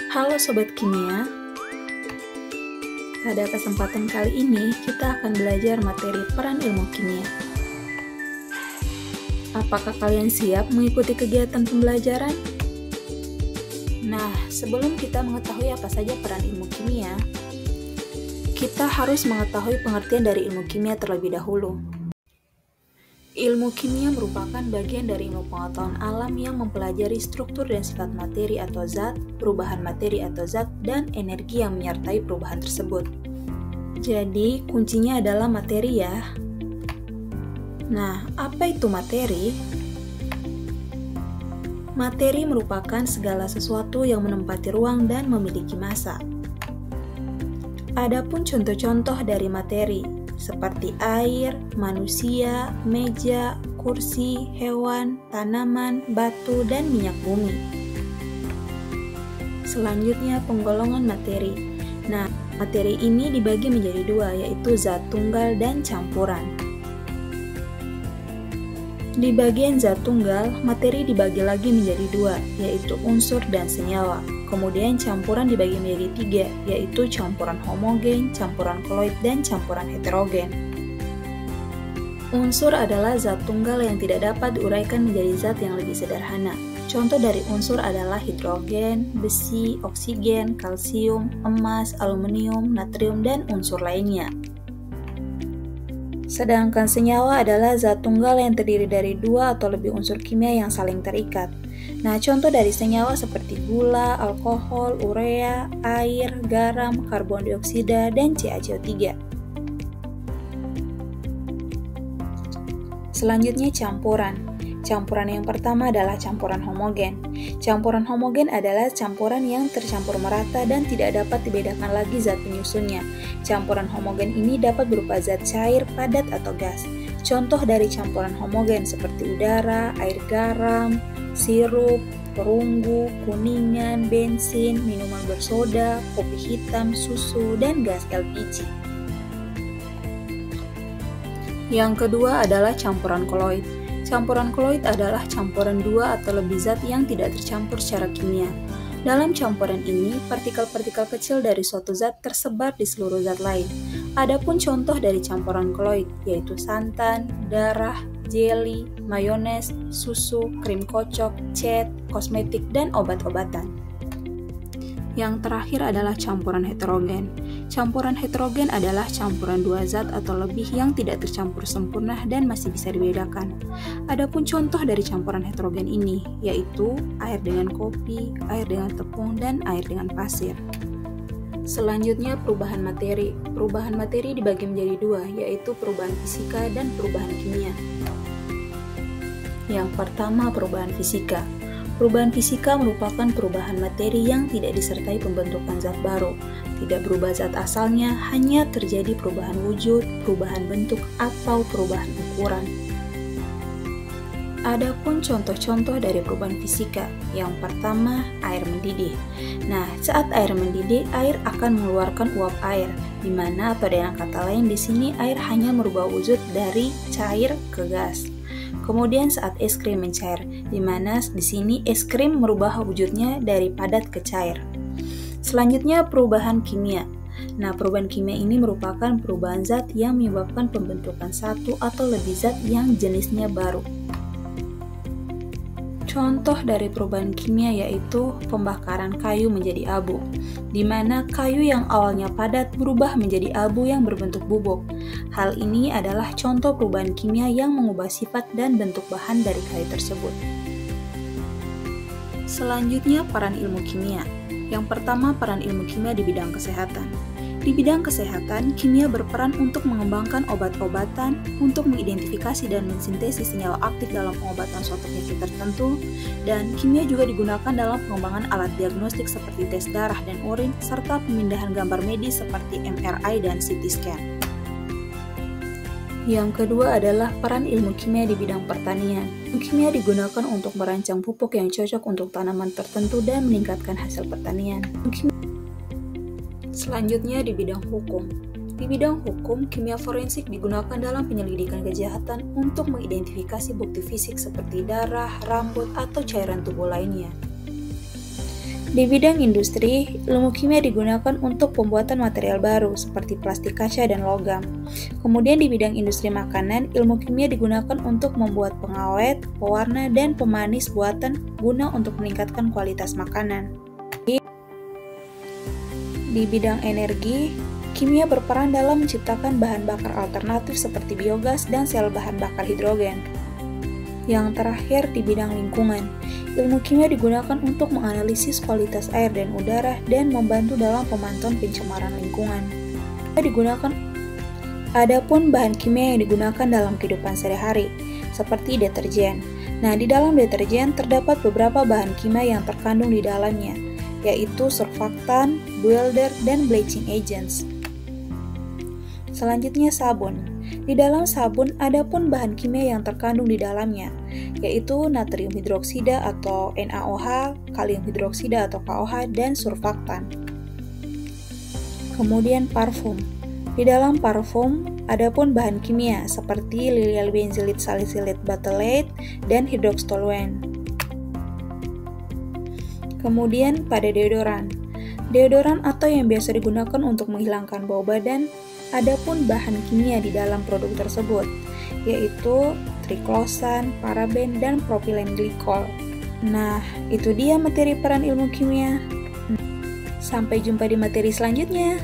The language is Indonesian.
Halo Sobat Kimia, pada kesempatan kali ini kita akan belajar materi peran ilmu kimia. Apakah kalian siap mengikuti kegiatan pembelajaran? Nah, sebelum kita mengetahui apa saja peran ilmu kimia, kita harus mengetahui pengertian dari ilmu kimia terlebih dahulu. Ilmu kimia merupakan bagian dari ilmu pengetahuan alam yang mempelajari struktur dan sifat materi atau zat, perubahan materi atau zat, dan energi yang menyertai perubahan tersebut. Jadi, kuncinya adalah materi ya. Nah, apa itu materi? Materi merupakan segala sesuatu yang menempati ruang dan memiliki massa. Adapun contoh-contoh dari materi, seperti air, manusia, meja, kursi, hewan, tanaman, batu, dan minyak bumi. Selanjutnya, penggolongan materi. Nah, materi ini dibagi menjadi dua, yaitu zat tunggal dan campuran. Di bagian zat tunggal, materi dibagi lagi menjadi dua, yaitu unsur dan senyawa. Kemudian campuran dibagi menjadi tiga, yaitu campuran homogen, campuran koloid, dan campuran heterogen. Unsur adalah zat tunggal yang tidak dapat diuraikan menjadi zat yang lebih sederhana. Contoh dari unsur adalah hidrogen, besi, oksigen, kalsium, emas, aluminium, natrium, dan unsur lainnya. Sedangkan senyawa adalah zat tunggal yang terdiri dari dua atau lebih unsur kimia yang saling terikat. Nah, contoh dari senyawa seperti gula, alkohol, urea, air, garam, karbon dioksida, dan CaCO3. Selanjutnya campuran. Campuran yang pertama adalah campuran homogen. Campuran homogen adalah campuran yang tercampur merata dan tidak dapat dibedakan lagi zat penyusunnya. Campuran homogen ini dapat berupa zat cair, padat, atau gas. Contoh dari campuran homogen seperti udara, air garam, sirup, perunggu, kuningan, bensin, minuman bersoda, kopi hitam, susu, dan gas LPG. Yang kedua adalah campuran koloid. Campuran koloid adalah campuran dua atau lebih zat yang tidak tercampur secara kimia. Dalam campuran ini, partikel-partikel kecil dari suatu zat tersebar di seluruh zat lain. Adapun contoh dari campuran koloid, yaitu santan, darah, jeli, mayones, susu, krim kocok, cat, kosmetik, dan obat-obatan. Yang terakhir adalah campuran heterogen. Campuran heterogen adalah campuran dua zat atau lebih yang tidak tercampur sempurna dan masih bisa dibedakan. Adapun contoh dari campuran heterogen ini, yaitu air dengan kopi, air dengan tepung, dan air dengan pasir. Selanjutnya, perubahan materi. Perubahan materi dibagi menjadi dua, yaitu perubahan fisika dan perubahan kimia. Yang pertama, perubahan fisika. Perubahan fisika merupakan perubahan materi yang tidak disertai pembentukan zat baru. Tidak berubah zat asalnya, hanya terjadi perubahan wujud, perubahan bentuk, atau perubahan ukuran. Adapun contoh-contoh dari perubahan fisika. Yang pertama, air mendidih. Nah, saat air mendidih, air akan mengeluarkan uap air, di mana pada dengan kata lain di sini air hanya merubah wujud dari cair ke gas. Kemudian saat es krim mencair, di mana di sini es krim merubah wujudnya dari padat ke cair. Selanjutnya, perubahan kimia. Nah, perubahan kimia ini merupakan perubahan zat yang menyebabkan pembentukan satu atau lebih zat yang jenisnya baru. Contoh dari perubahan kimia yaitu pembakaran kayu menjadi abu, di mana kayu yang awalnya padat berubah menjadi abu yang berbentuk bubuk. Hal ini adalah contoh perubahan kimia yang mengubah sifat dan bentuk bahan dari kayu tersebut. Selanjutnya, peran ilmu kimia. Yang pertama, peran ilmu kimia di bidang kesehatan. Di bidang kesehatan, kimia berperan untuk mengembangkan obat-obatan, untuk mengidentifikasi dan mensintesis senyawa aktif dalam pengobatan suatu penyakit tertentu, dan kimia juga digunakan dalam pengembangan alat diagnostik seperti tes darah dan urin, serta pemindahan gambar medis seperti MRI dan CT scan. Yang kedua adalah peran ilmu kimia di bidang pertanian. Ilmu kimia digunakan untuk merancang pupuk yang cocok untuk tanaman tertentu dan meningkatkan hasil pertanian. Selanjutnya di bidang hukum. Di bidang hukum, kimia forensik digunakan dalam penyelidikan kejahatan untuk mengidentifikasi bukti fisik seperti darah, rambut, atau cairan tubuh lainnya. Di bidang industri, ilmu kimia digunakan untuk pembuatan material baru seperti plastik kaca dan logam. Kemudian di bidang industri makanan, ilmu kimia digunakan untuk membuat pengawet, pewarna, dan pemanis buatan guna untuk meningkatkan kualitas makanan. Di bidang energi, kimia berperan dalam menciptakan bahan bakar alternatif seperti biogas dan sel bahan bakar hidrogen. Yang terakhir di bidang lingkungan, ilmu kimia digunakan untuk menganalisis kualitas air dan udara dan membantu dalam pemantauan pencemaran lingkungan. Adapun bahan kimia yang digunakan dalam kehidupan sehari-hari, seperti deterjen. Nah, di dalam deterjen terdapat beberapa bahan kimia yang terkandung di dalamnya, yaitu surfaktan, builder, dan bleaching agents. Selanjutnya sabun. Di dalam sabun ada pun bahan kimia yang terkandung di dalamnya, yaitu natrium hidroksida atau NaOH, kalium hidroksida atau KOH, dan surfaktan. Kemudian parfum. Di dalam parfum ada pun bahan kimia seperti lilial benzoyl salicylate butylate dan hydroxytoluene. Kemudian pada deodoran. Deodoran atau yang biasa digunakan untuk menghilangkan bau badan, ada pun bahan kimia di dalam produk tersebut, yaitu triklosan, paraben, dan propilen glikol. Nah, itu dia materi peran ilmu kimia. Sampai jumpa di materi selanjutnya.